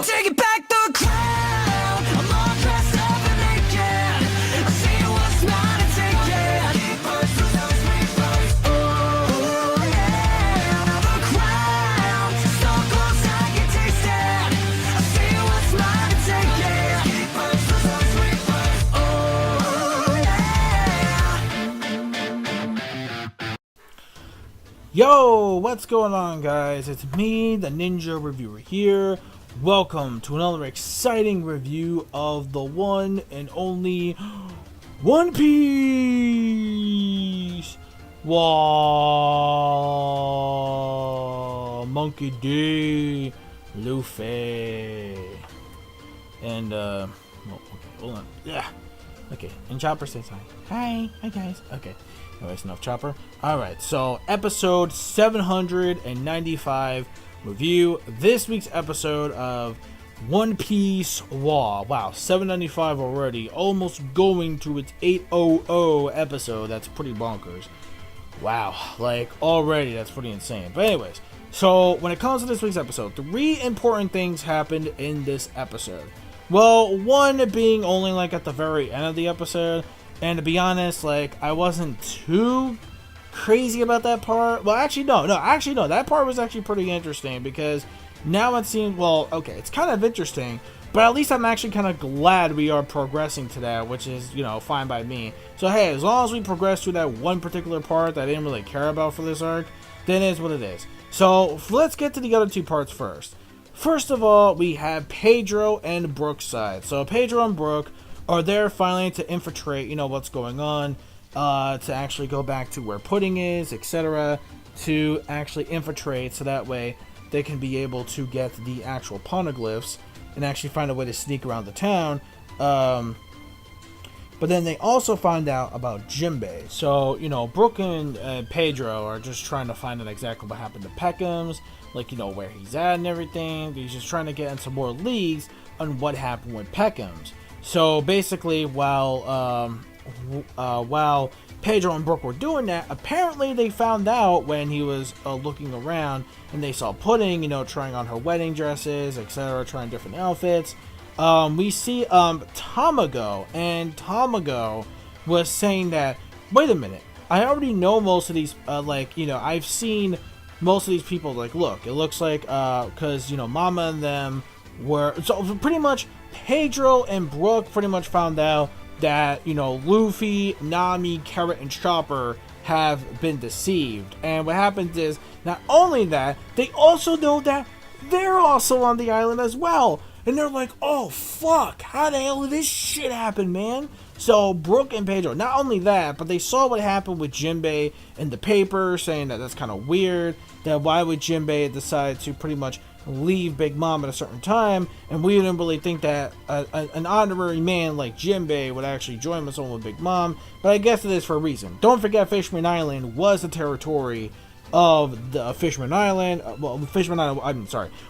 taking back the crown. I'm all dressed up and naked. I see what's mine and take it. Oh yeah, the crown. So close I can taste it. I see what's mine and take it. Oh yeah. Yo, what's going on, guys? It's me, the Ninja Reviewer here. Welcome to another exciting review of the one and only One Piece. Wow, Monkey D, Luffy, and well, okay, hold on, yeah, okay, and Chopper says hi guys, okay. Anyways, enough Chopper. Alright, so episode 795 review. This week's episode of One Piece Wow, 795 already. Almost going to its 800 episode. That's pretty bonkers. Wow, like already that's pretty insane. But anyways, so when it comes to this week's episode, 3 important things happened in this episode. Well, one being only like at the very end of the episode. And to be honest, like, I wasn't too crazy about that part. Well, actually, no. That part was actually pretty interesting because now it seems, well, okay, it's kind of interesting, but at least I'm actually kind of glad we are progressing to that, which is, you know, fine by me. So, hey, as long as we progress to that one particular part that I didn't really care about for this arc, then it is what it is. So, let's get to the other 2 parts first. First of all, we have Pedro and Brooke's side. So, Pedro and Brooke are there finally to infiltrate, you know, what's going on, to actually go back to where Pudding is, etc., to actually infiltrate so that way they can be able to get the actual poneglyphs and actually find a way to sneak around the town. But then they also find out about Jinbei. So, you know, Brooke and Pedro are just trying to find out exactly what happened to Peckham's, like, you know, where he's at and everything. He's just trying to get into more leads on what happened with Peckham's. So basically, while Pedro and Brooke were doing that, apparently they found out when he was looking around and they saw Pudding, you know, trying on her wedding dresses, etc., trying different outfits. We see Tamago, and Tamago was saying that, wait a minute, I already know most of these, like, you know, I've seen most of these people, like, look, it looks like, because, you know, Mama and them were, so pretty much Pedro and Brooke pretty much found out that, you know, Luffy, Nami, Carrot, and Chopper have been deceived. And what happens is, not only that, they also know that they're also on the island as well. And they're like, oh, fuck, how the hell did this shit happen, man? So, Brooke and Pedro, not only that, but they saw what happened with Jinbei in the paper, saying that that's kind of weird, that why would Jinbei decide to pretty much leave Big Mom at a certain time, and we didn't really think that an honorary man like Jinbei would actually join us on with Big Mom, but I guess it is for a reason. Don't forget, Fishman Island was the territory of the Fishman Island, Fishman Island,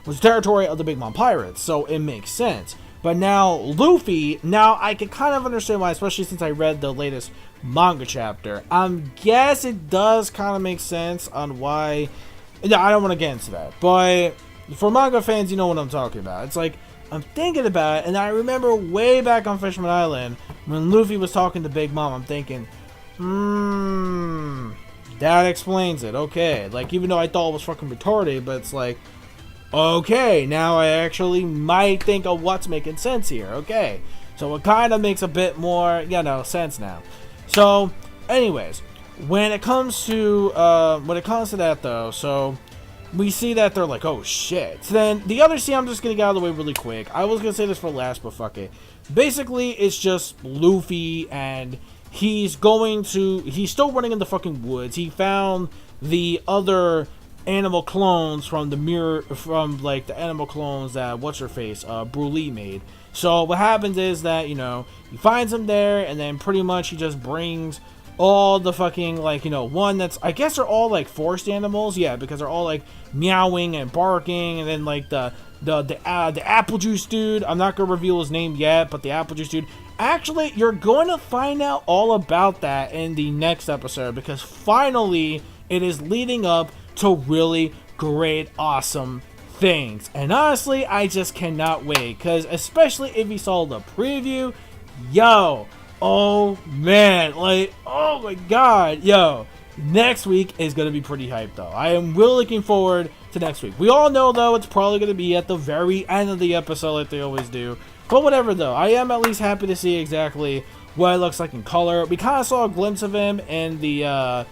was the territory of the Big Mom Pirates, so it makes sense. But now, Luffy, now I can kind of understand why, especially since I read the latest manga chapter. I guess it does kind of make sense on why, I don't want to get into that, but for manga fans, you know what I'm talking about. It's like, I'm thinking about it, and I remember way back on Fishman Island, when Luffy was talking to Big Mom, I'm thinking, that explains it, okay. Like, even though I thought it was fucking retarded, but it's like, okay, now I actually might think of what's making sense here, okay. So it kind of makes a bit more, you know, sense now. So, anyways, when it comes to that though, so we see that they're like, oh shit. So then the other scene, I'm just gonna get out of the way really quick. I was gonna say this for last, but fuck it. Basically, it's just Luffy, and he's still running in the fucking woods. He found the other animal clones from the mirror, from like the animal clones that Brulé made. So what happens is that, you know, he finds them there, and then pretty much he just brings all the fucking, like, you know, one that's, I guess they're all like forest animals, yeah, because they're all like meowing and barking, and then like the apple juice dude, I'm not gonna reveal his name yet, but the apple juice dude, actually, you're going to find out all about that in the next episode, because finally it is leading up to really great, awesome things. And honestly, I just cannot wait, because especially if you saw the preview, yo, oh man, like, oh my god, yo, next week is going to be pretty hyped though. I am really looking forward to next week. We all know though it's probably going to be at the very end of the episode like they always do, but whatever though, I am at least happy to see exactly what it looks like in color. We kind of saw a glimpse of him in the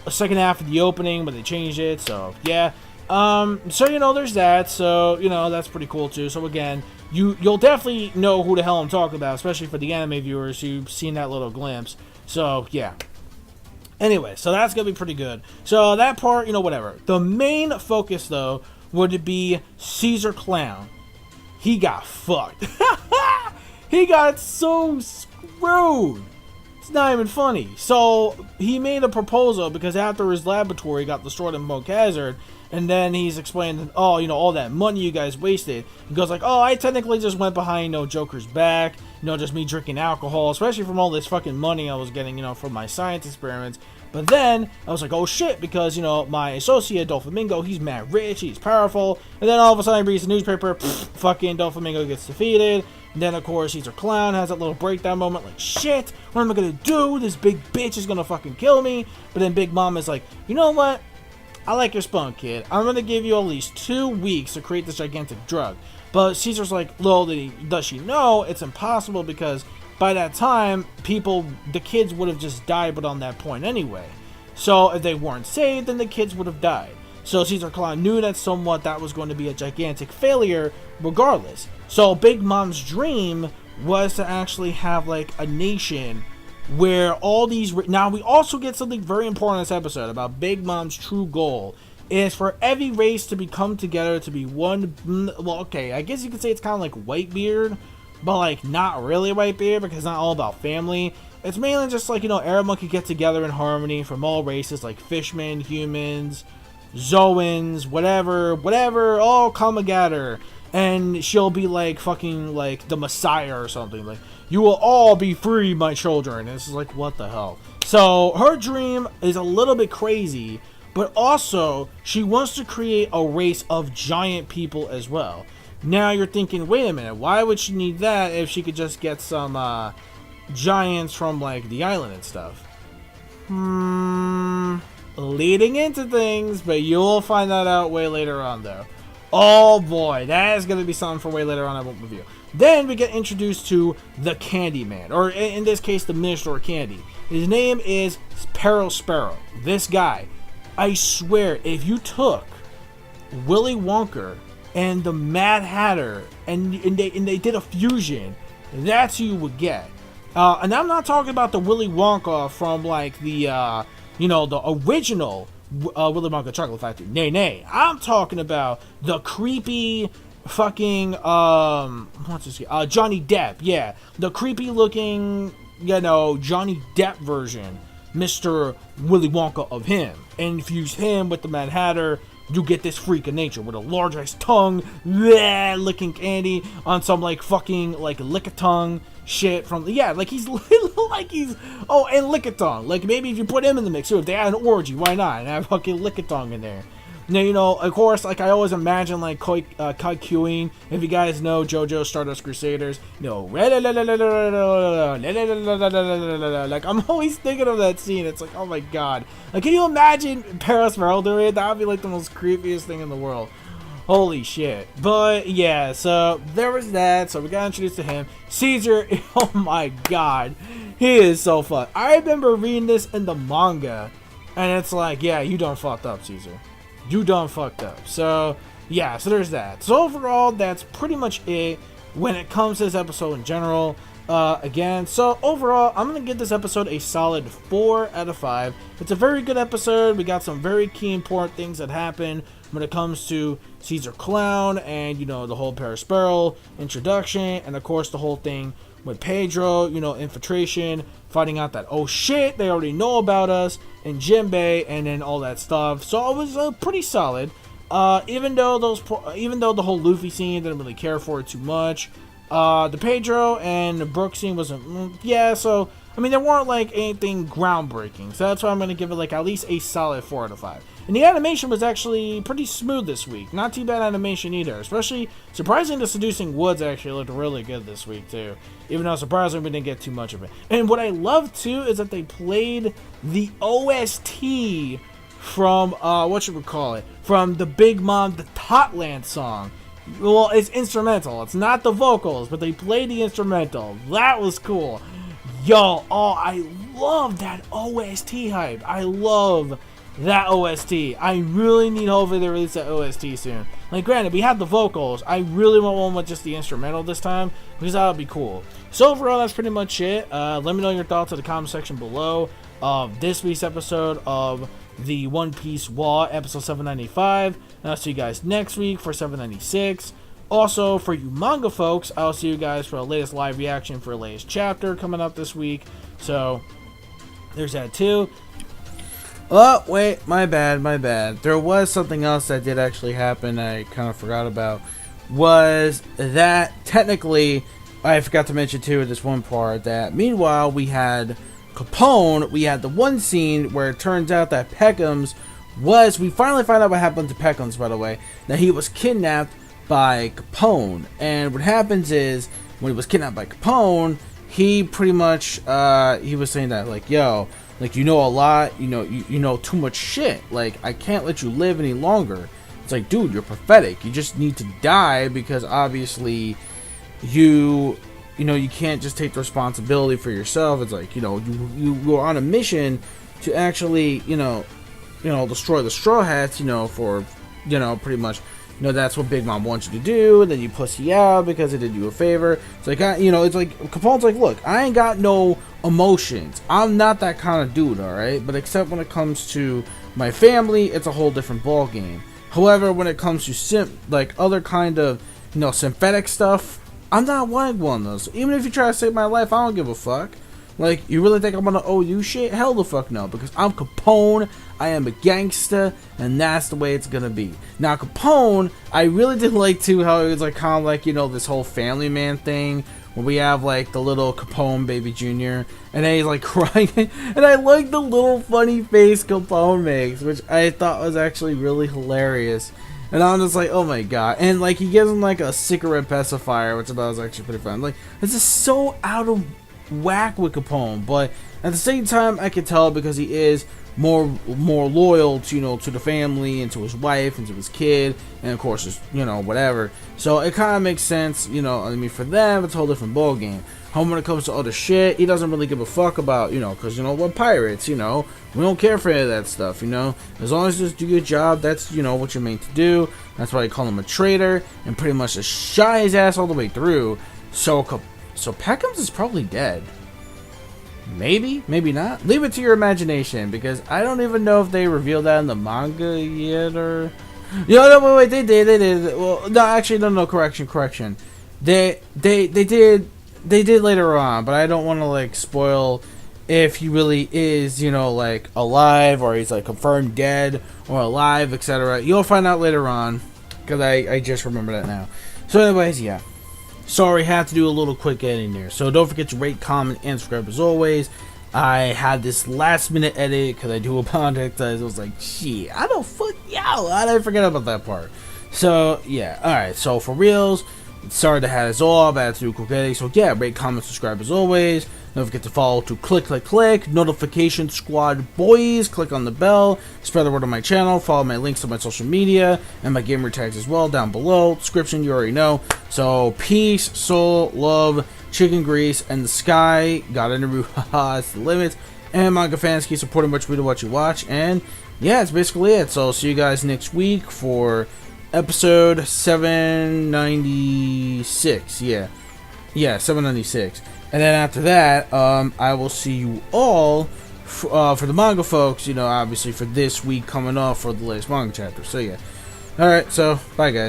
second half of the opening, but they changed it, so yeah. So you know, there's that, so you know, that's pretty cool too. So again, you'll definitely know who the hell I'm talking about, especially for the anime viewers who've seen that little glimpse. So yeah. Anyway, so that's gonna be pretty good. So that part, you know, whatever. The main focus though would be Caesar Clown. He got fucked. He got so screwed. It's not even funny. So he made a proposal because after his laboratory got destroyed in Mount Hazard, and then he's explaining, oh, you know, all that money you guys wasted. He goes like, oh, I technically just went behind, you know, Joker's back, you know, just me drinking alcohol, especially from all this fucking money I was getting, you know, from my science experiments. But then I was like, oh shit, because, you know, my associate Doflamingo, he's mad rich, he's powerful, and then all of a sudden he reads the newspaper, fucking Doflamingo gets defeated. And then of course Caesar Clown has that little breakdown moment, like, shit, what am I gonna do? This big bitch is gonna fucking kill me. But then Big Mom is like, you know what? I like your spunk, kid. I'm gonna give you at least 2 weeks to create this gigantic drug. But Caesar's like, little does she know it's impossible, because by that time, the kids would have just died, but on that point anyway. So if they weren't saved, then the kids would have died. So Caesar Clown knew that somewhat that was going to be a gigantic failure regardless. So Big Mom's dream was to actually have like a nation where all these... Now we also get something very important in this episode about Big Mom's true goal is for every race to become together to be one... Well, okay, I guess you could say it's kind of like Whitebeard, but like not really Whitebeard, because it's not all about family. It's mainly just like, you know, everyone could get together in harmony from all races, like fishmen, humans, Zoans, whatever, all come together. And she'll be like fucking like the Messiah or something. Like, you will all be free, my children. And this is like, what the hell? So her dream is a little bit crazy, but also she wants to create a race of giant people as well. Now you're thinking, wait a minute, why would she need that if she could just get some giants from like the island and stuff? Leading into things, but you'll find that out way later on though. Oh boy, that is going to be something for way later on I won't review. Then we get introduced to the Candyman, or in this case the Minister of Candy. His name is PEROPERO. This guy, I swear, if you took Willy Wonka and the Mad Hatter and they did a fusion, that's who you would get. And I'm not talking about the Willy Wonka from like the you know, the original Willy Wonka Chocolate Factory. Nay, I'm talking about the creepy fucking what's this guy? Johnny Depp. Yeah, the creepy looking, you know, Johnny Depp version, Mr. Willy Wonka of him, and infuse him with the Mad Hatter. You get this freak of nature with a large ass tongue, bleh, licking candy on some like fucking like lick-a-tongue shit from, yeah, like he's like he's, oh, and lick-a-tongue. Like maybe if you put him in the mix too, if they had an orgy, why not? And have fucking lick-a-tongue in there. Now, you know, of course, like I always imagine like Kaikuing, if you guys know JoJo Stardust Crusaders, you know, like I'm always thinking of that scene. It's like, oh my god, like can you imagine PEROPERO doing it? That would be like the most creepiest thing in the world. Holy shit. But yeah, so there was that. So we got introduced to him. Caesar, oh my god, he is so fun. I remember reading this in the manga, and it's like, yeah, you done fucked up, Caesar. You done fucked up. So yeah, so there's that. So overall, that's pretty much it when it comes to this episode in general. Again, so overall, I'm gonna give this episode a solid 4 out of 5. It's a very good episode. We got some very key important things that happen when it comes to Caesar Clown and, you know, the whole PEROPERO introduction, and of course the whole thing with Pedro, you know, infiltration, finding out that, oh shit, they already know about us, and Jinbei, and then all that stuff. So it was pretty solid. Even though the whole Luffy scene didn't really care for it too much. The Pedro and Brooke scene wasn't, yeah, so I mean, there weren't like anything groundbreaking, so that's why I'm gonna give it like at least a solid 4 out of 5. And the animation was actually pretty smooth this week. Not too bad animation either. Especially surprising, the Seducing Woods actually looked really good this week too. Even though surprisingly we didn't get too much of it. And what I love too is that they played the OST from from the Big Mom the Totland song. Well, it's instrumental. It's not the vocals, but they played the instrumental. That was cool. Yo, I love that OST hype. I love that OST. I really need, hopefully they release that OST soon. Like, granted, we have the vocals. I really want one with just the instrumental this time, because that would be cool. So overall, that's pretty much it. Let me know your thoughts in the comment section below of this week's episode of the One Piece War, episode 795. And I'll see you guys next week for 796. Also, for you manga folks, I'll see you guys for the latest live reaction for the latest chapter coming up this week. So, there's that too. Oh, wait, my bad. There was something else that did actually happen I kind of forgot about. Was that, technically, I forgot to mention too in this one part, that meanwhile we had Capone, we had the one scene where it turns out that Peckham's we finally find out what happened to Peckham's, by the way, that he was kidnapped by Capone. And what happens is, when he was kidnapped by Capone, he pretty much, he was saying that, like, yo, like, you know a lot, you know too much shit, like, I can't let you live any longer. It's like, dude, you're pathetic, you just need to die, because obviously, you can't just take the responsibility for yourself. It's like, you were on a mission to actually, destroy the Straw Hats, for, pretty much, that's what Big Mom wants you to do, and then you pussy out because it did you a favor. It's like, it's like, Capone's like, look, I ain't got no emotions. I'm not that kind of dude, alright? But except when it comes to my family, it's a whole different ball game. However, when it comes to other kind of, synthetic stuff, I'm not one of those. Even if you try to save my life, I don't give a fuck. Like, you really think I'm gonna owe you shit? Hell the fuck no, because I'm Capone, I am a gangster, and that's the way it's gonna be. Now, Capone, I really did like too how it was like kind of like, this whole family man thing, where we have like the little Capone baby Jr., and then he's like crying, and I like the little funny face Capone makes, which I thought was actually really hilarious. And I'm just like, oh my god. And like, he gives him like a cigarette pacifier, which I thought was actually pretty fun. Like, this is so out of whack with Capone, but at the same time, I can tell because he is more loyal to, to the family and to his wife and to his kid, and of course, his, whatever. So it kind of makes sense, I mean, for them, it's a whole different ball game. When it comes to other shit, he doesn't really give a fuck about, because, we're pirates, we don't care for any of that stuff, as long as you just do your job, that's, what you're made to do. That's why I call him a traitor, and pretty much just shy his ass all the way through. So Peckham's is probably dead. Maybe not. Leave it to your imagination, because I don't even know if they revealed that in the manga yet, or... No, wait, they did. Well, no, actually, no, correction. They did later on, but I don't want to, like, spoil if he really is, like, alive, or he's, like, confirmed dead, or alive, etc. You'll find out later on, because I just remember that now. So anyways, yeah. Sorry, had to do a little quick editing there. So don't forget to rate, comment, and subscribe as always. I had this last minute edit, because I do apologize. I was like, shit, I didn't forget about that part. So, yeah, alright, so for reals, sorry to have this all, but I had to do a quick edit. So yeah, rate, comment, subscribe as always. Don't forget to follow to click notification squad boys. Click on the bell, spread the word on my channel, follow my links to my social media and my gamer tags as well down below. Description, you already know. So peace, soul, love, chicken grease, and the sky. Got interview, haha, it's the limit. And manga fans, keep supporting what you watch. And yeah, that's basically it. So I'll see you guys next week for episode 796. Yeah, 796. And then after that, I will see you all for the manga folks, obviously for this week coming off for the latest manga chapter. So yeah. Alright, so bye guys.